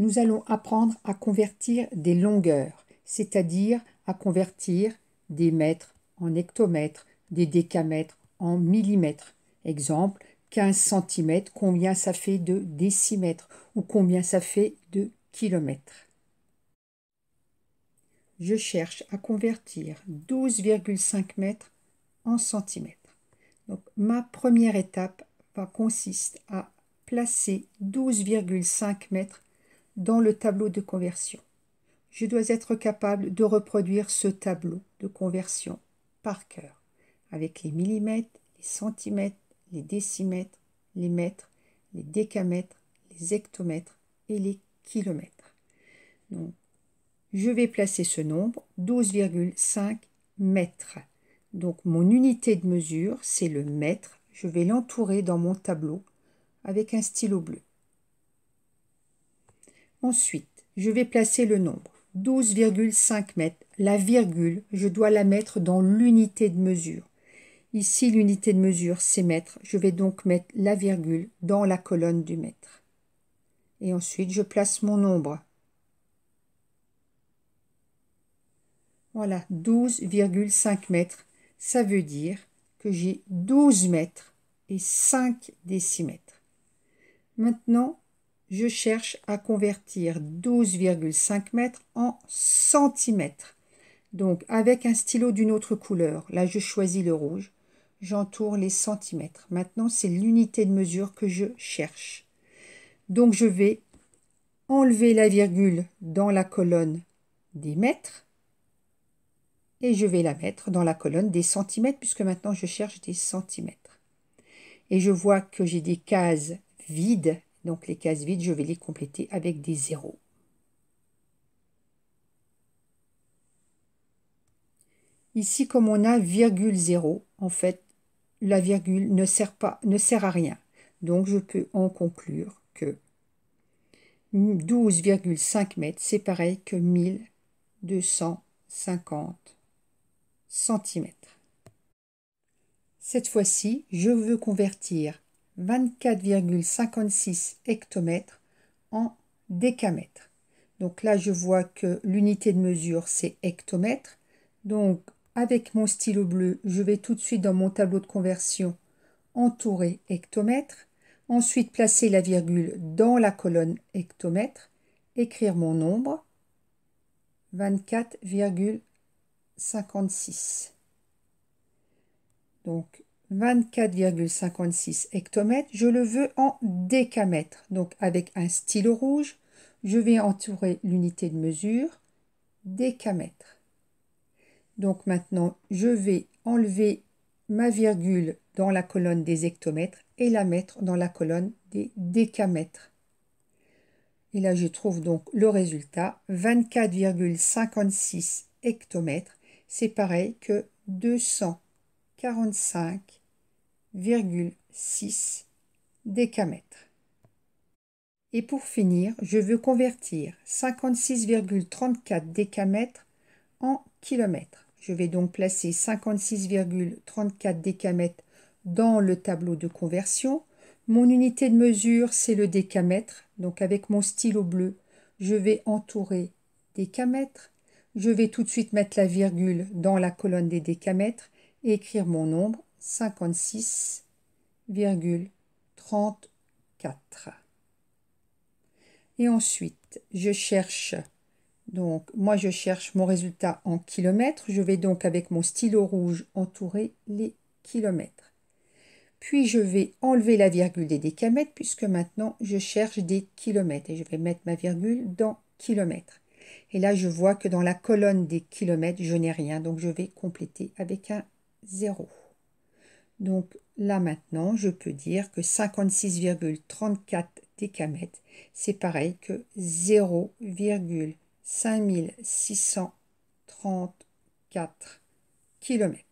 nous allons apprendre à convertir des longueurs, c'est-à-dire à convertir des mètres en hectomètres, des décamètres en millimètres. Exemple, 15 cm, combien ça fait de décimètres ou combien ça fait de kilomètres. Je cherche à convertir 12,5 mètres en centimètres. Donc, ma première étape consiste à placer 12,5 mètres dans le tableau de conversion. Je dois être capable de reproduire ce tableau de conversion par cœur, avec les millimètres, les centimètres, les décimètres, les mètres, les décamètres, les hectomètres et les kilomètres. Donc, je vais placer ce nombre, 12,5 mètres. Donc, mon unité de mesure, c'est le mètre. Je vais l'entourer dans mon tableau avec un stylo bleu. Ensuite, je vais placer le nombre 12,5 mètres. La virgule, je dois la mettre dans l'unité de mesure. Ici, l'unité de mesure, c'est mètre. Je vais donc mettre la virgule dans la colonne du mètre. Et ensuite, je place mon nombre. Voilà, 12,5 mètres. Ça veut dire que j'ai 12 mètres et 5 décimètres. Maintenant, je cherche à convertir 12,5 mètres en centimètres. Donc, avec un stylo d'une autre couleur, là je choisis le rouge, j'entoure les centimètres. Maintenant, c'est l'unité de mesure que je cherche. Donc, je vais enlever la virgule dans la colonne des mètres et je vais la mettre dans la colonne des centimètres puisque maintenant je cherche des centimètres. Et je vois que j'ai des cases vides. Donc, les cases vides, je vais les compléter avec des zéros. Ici, comme on a virgule 0, en fait, la virgule ne sert à rien. Donc, je peux en conclure que 12,5 mètres, c'est pareil que 1250 centimètres. Cette fois-ci, je veux convertir 24,56 hectomètres en décamètres. Donc là, je vois que l'unité de mesure, c'est hectomètre. Donc, avec mon stylo bleu, je vais tout de suite dans mon tableau de conversion entourer hectomètre. Ensuite, placer la virgule dans la colonne hectomètre. Écrire mon nombre, 24,56. Donc, 24,56 hectomètres, je le veux en décamètres. Donc, avec un stylo rouge, je vais entourer l'unité de mesure, décamètres. Donc, maintenant, je vais enlever ma virgule dans la colonne des hectomètres et la mettre dans la colonne des décamètres. Et là, je trouve donc le résultat, 24,56 hectomètres. C'est pareil que 245,6 décamètres. Et pour finir, je veux convertir 56,34 décamètres en kilomètres. Je vais donc placer 56,34 décamètres dans le tableau de conversion. Mon unité de mesure, c'est le décamètre. Donc avec mon stylo bleu, je vais entourer décamètres. Je vais tout de suite mettre la virgule dans la colonne des décamètres et écrire mon nombre, 56,34. Et ensuite, je cherche mon résultat en kilomètres. Je vais donc avec mon stylo rouge entourer les kilomètres. Puis je vais enlever la virgule des décamètres puisque maintenant je cherche des kilomètres. Et je vais mettre ma virgule dans kilomètres. Et là, je vois que dans la colonne des kilomètres, je n'ai rien. Donc, je vais compléter avec un 0. Donc, là maintenant, je peux dire que 56,34 décamètres, c'est pareil que 0,5634 km.